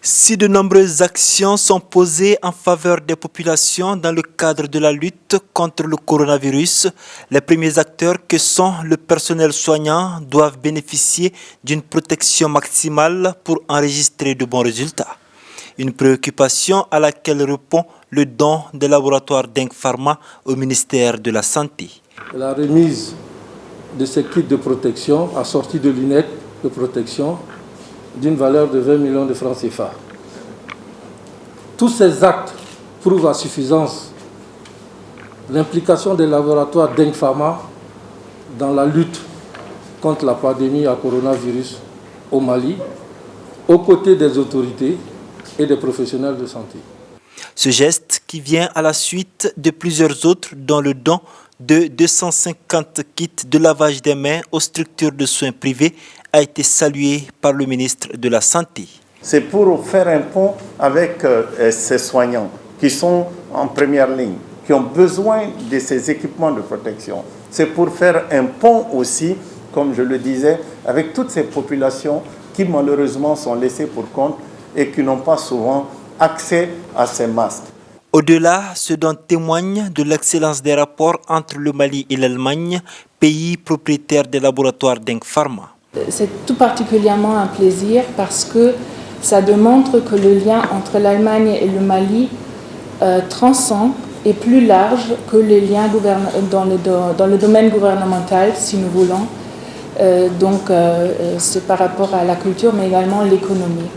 Si de nombreuses actions sont posées en faveur des populations dans le cadre de la lutte contre le coronavirus, les premiers acteurs que sont le personnel soignant doivent bénéficier d'une protection maximale pour enregistrer de bons résultats. Une préoccupation à laquelle répond le don des laboratoires Denk Pharma au ministère de la Santé. La remise de ces kits de protection assortis de lunettes de protection d'une valeur de 20 millions de francs CFA. Tous ces actes prouvent à suffisance l'implication des laboratoires Denk Pharma dans la lutte contre la pandémie à coronavirus au Mali, aux côtés des autorités et des professionnels de santé. Ce geste, qui vient à la suite de plusieurs autres, dont le don de 250 kits de lavage des mains aux structures de soins privés, a été salué par le ministre de la Santé. C'est pour faire un pont avec ces soignants qui sont en première ligne, qui ont besoin de ces équipements de protection. C'est pour faire un pont aussi, comme je le disais, avec toutes ces populations qui malheureusement sont laissées pour compte et qui n'ont pas souvent accès à ces masques. Au-delà, ce dont témoigne de l'excellence des rapports entre le Mali et l'Allemagne, pays propriétaire des laboratoires Denk Pharma. C'est tout particulièrement un plaisir parce que ça démontre que le lien entre l'Allemagne et le Mali transcende et plus large que les liens dans le domaine gouvernemental, si nous voulons. C'est par rapport à la culture, mais également l'économie.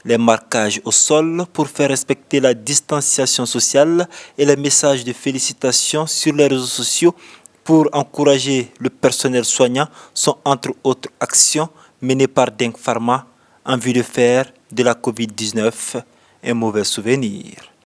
Les marquages au sol pour faire respecter la distanciation sociale et les messages de félicitations sur les réseaux sociaux pour encourager le personnel soignant sont entre autres actions menées par Denk Pharma en vue de faire de la Covid-19 un mauvais souvenir.